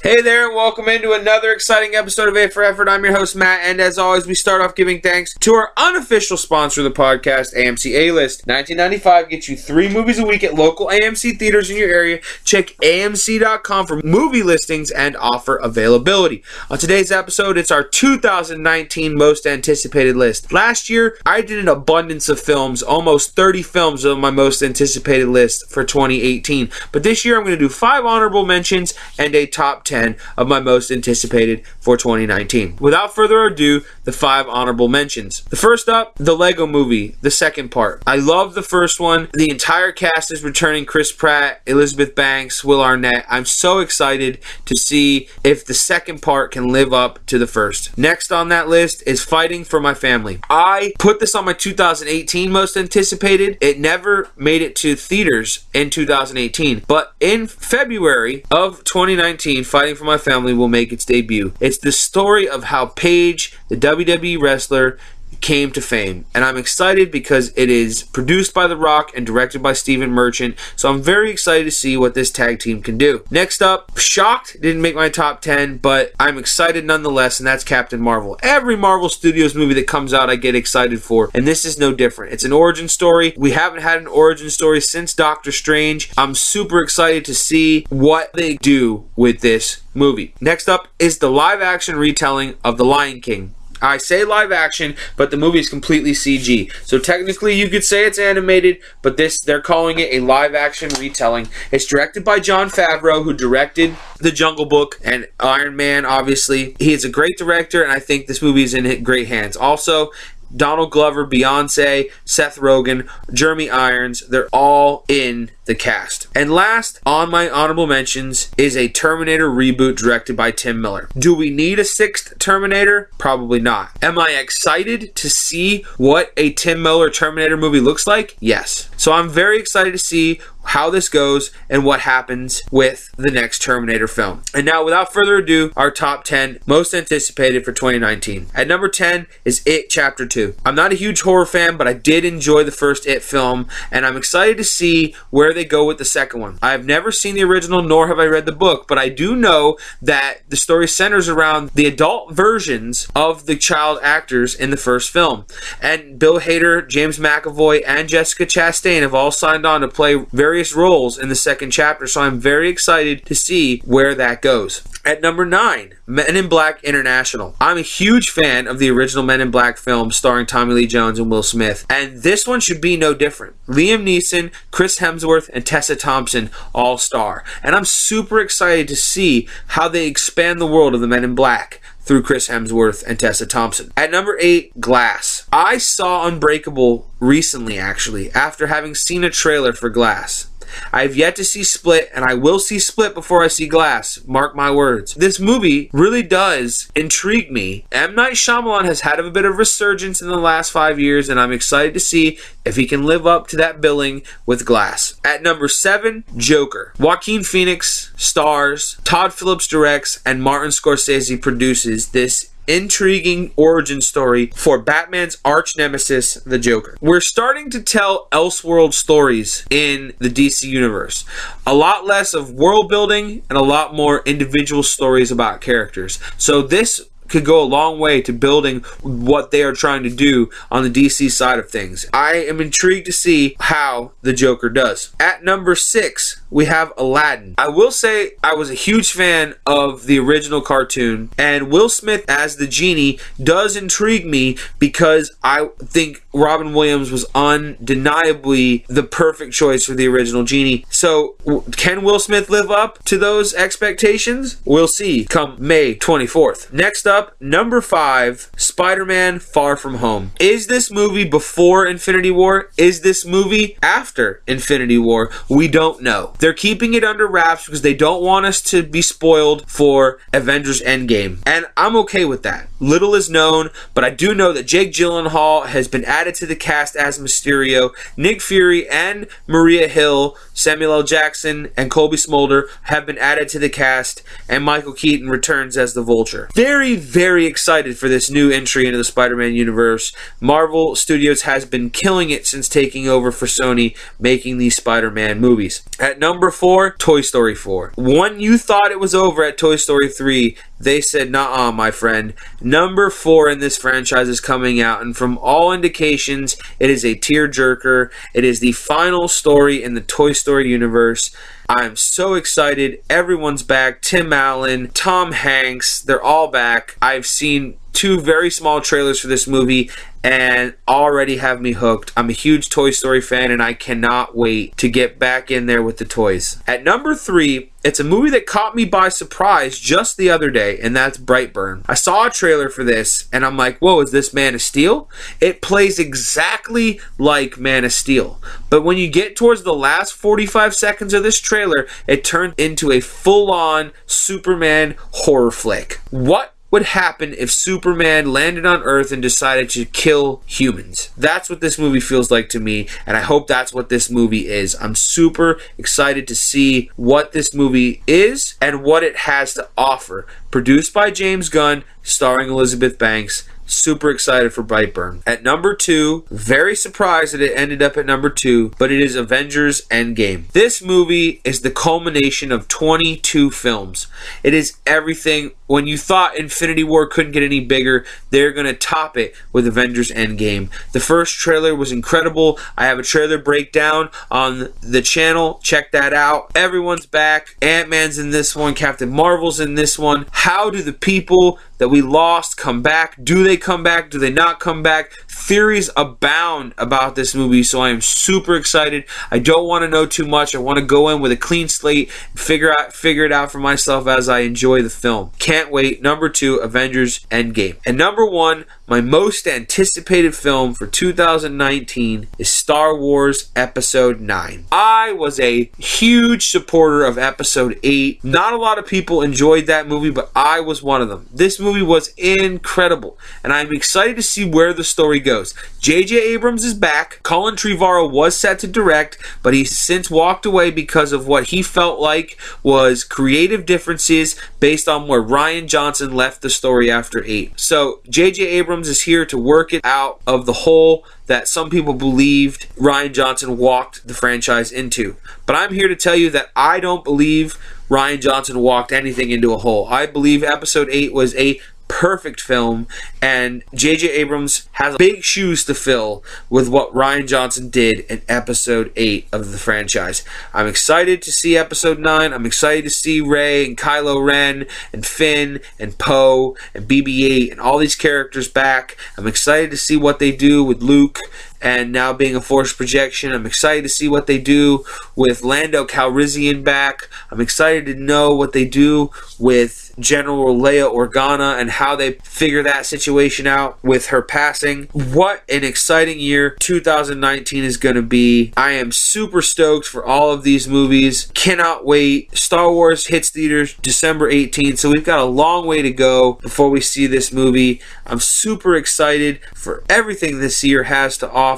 Hey there, and welcome into another exciting episode of A for Effort. I'm your host, Matt, and as always, we start off giving thanks to our unofficial sponsor of the podcast, AMC A-List. $19.95 gets you 3 movies a week at local AMC theaters in your area. Check AMC.com for movie listings and offer availability. On today's episode, it's our 2019 most anticipated list. Last year, I did an abundance of films, almost 30 films on my most anticipated list for 2018. But this year, I'm going to do 5 honorable mentions and a top 10 of my most anticipated for 2019. Without further ado, the 5 honorable mentions. The first up, the Lego Movie, the second part. I love the first one. The entire cast is returning: Chris Pratt, Elizabeth Banks, Will Arnett. I'm so excited to see if the second part can live up to the first. Next on that list is Fighting for My Family. I put this on my 2018 most anticipated. It never made it to theaters in 2018, but in February of 2019, Fighting for My Family will make its debut. It's the story of how Paige, the WWE wrestler, came to fame, and I'm excited because it is produced by The Rock and directed by Stephen Merchant, so I'm very excited to see what this tag team can do. Next up, shocked didn't make my top 10, but I'm excited nonetheless, and that's Captain Marvel. Every Marvel Studios movie that comes out I get excited for, and this is no different. It's an origin story. We haven't had an origin story since Doctor Strange. I'm super excited to see what they do with this movie. Next up is the live action retelling of The Lion King. I say live action, but the movie is completely CG. So technically you could say it's animated, but they're calling it a live action retelling. It's directed by Jon Favreau, who directed The Jungle Book and Iron Man, obviously. He is a great director, and I think this movie is in great hands. Also, Donald Glover, Beyonce, Seth Rogen, Jeremy Irons, they're all in the cast. And last on my honorable mentions is a Terminator reboot directed by Tim Miller. Do we need a 6th Terminator? Probably not. Am I excited to see what a Tim Miller Terminator movie looks like? Yes. So I'm very excited to see how this goes and what happens with the next Terminator film. And now, without further ado, our top 10 most anticipated for 2019. At number 10 is It Chapter 2. I'm not a huge horror fan, but I did enjoy the first It film, and I'm excited to see where they go with the second one. I have never seen the original, nor have I read the book, but I do know that the story centers around the adult versions of the child actors in the first film. And Bill Hader, James McAvoy, and Jessica Chastain have all signed on to play various roles in the second chapter, so I'm very excited to see where that goes. At number 9, Men in Black International. I'm a huge fan of the original Men in Black film starring Tommy Lee Jones and Will Smith, and this one should be no different. Liam Neeson, Chris Hemsworth, and Tessa Thompson all star, and I'm super excited to see how they expand the world of the Men in Black through Chris Hemsworth and Tessa Thompson. At number 8, Glass. I saw Unbreakable recently, actually, after having seen a trailer for Glass. I have yet to see Split, and I will see Split before I see Glass. Mark my words. This movie really does intrigue me. M. Night Shyamalan has had a bit of resurgence in the last 5 years, and I'm excited to see if he can live up to that billing with Glass. At number 7, Joker. Joaquin Phoenix stars, Todd Phillips directs, and Martin Scorsese produces this intriguing origin story for Batman's arch nemesis, the Joker. We're starting to tell Elseworld stories in the DC universe. A lot less of world building and a lot more individual stories about characters. So this could go a long way to building what they are trying to do on the DC side of things. I am intrigued to see how the Joker does. At number 6, we have Aladdin. I will say I was a huge fan of the original cartoon, and Will Smith as the genie does intrigue me because I think Robin Williams was undeniably the perfect choice for the original genie. So can Will Smith live up to those expectations? We'll see come May 24th. Next up, number 5, Spider-Man Far From Home. Is this movie before Infinity War? Is this movie after Infinity War? We don't know. They're keeping it under wraps because they don't want us to be spoiled for Avengers Endgame. And I'm okay with that. Little is known, but I do know that Jake Gyllenhaal has been added to the cast as Mysterio. Nick Fury and Maria Hill Samuel L. Jackson and Colby Smolder have been added to the cast, and Michael Keaton returns as the Vulture. Very, very excited for this new entry into the Spider-Man universe. Marvel Studios has been killing it since taking over for Sony, making these Spider-Man movies. At number 4, Toy Story 4. When you thought it was over at Toy Story 3, they said, "Nuh-uh, my friend." Number 4 in this franchise is coming out, and from all indications, it is a tearjerker. It is the final story in the Toy Story universe. I'm so excited. Everyone's back. Tim Allen, Tom Hanks, they're all back. I've seen 2 very small trailers for this movie and already have me hooked. I'm a huge Toy Story fan, and I cannot wait to get back in there with the toys. At number 3, it's a movie that caught me by surprise just the other day, and that's Brightburn. I saw a trailer for this, and I'm like, whoa, is this Man of Steel? It plays exactly like Man of Steel. But when you get towards the last 45 seconds of this trailer, it turns into a full-on Superman horror flick. What would happen if Superman landed on Earth and decided to kill humans? That's what this movie feels like to me, and I hope that's what this movie is. I'm super excited to see what this movie is and what it has to offer. Produced by James Gunn, starring Elizabeth Banks. Super excited for Brightburn. At number 2, very surprised that it ended up at number 2, but it is Avengers Endgame. This movie is the culmination of 22 films. It is everything. When you thought Infinity War couldn't get any bigger, they're going to top it with Avengers Endgame. The first trailer was incredible. I have a trailer breakdown on the channel. Check that out. Everyone's back. Ant-Man's in this one. Captain Marvel's in this one. How do the people that we lost come back? Do they come back? Do they not come back? Theories abound about this movie, so I am super excited. I don't want to know too much. I want to go in with a clean slate and figure it out for myself as I enjoy the film. Can't wait. Number 2, Avengers Endgame. And number 1, my most anticipated film for 2019 is Star Wars Episode 9. I was a huge supporter of Episode 8. Not a lot of people enjoyed that movie, but I was one of them. This movie was incredible, and I'm excited to see where the story goes. J.J. Abrams is back. Colin Trevorrow was set to direct, but he's since walked away because of what he felt like was creative differences based on where Rian Johnson left the story after 8. So J.J. Abrams is here to work it out of the hole that some people believed Rian Johnson walked the franchise into. But I'm here to tell you that I don't believe Rian Johnson walked anything into a hole. I believe Episode 8 was a perfect film, and J.J. Abrams has big shoes to fill with what Rian Johnson did in Episode 8 of the franchise. I'm excited to see Episode 9. I'm excited to see Rey and Kylo Ren and Finn and Poe and BB-8 and all these characters back. I'm excited to see what they do with Luke and now being a Force projection. I'm excited to see what they do with Lando Calrissian back. I'm excited to know what they do with General Leia Organa and how they figure that situation out with her passing. What an exciting year 2019 is going to be. I am super stoked for all of these movies. Cannot wait. Star Wars hits theaters December 18th, so we've got a long way to go before we see this movie. I'm super excited for everything this year has to offer.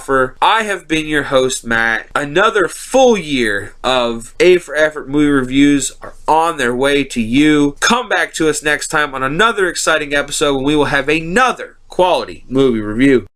I have been your host, Matt. Another full year of A for Effort movie reviews are on their way to you. Come back to us next time on another exciting episode when we will have another quality movie review.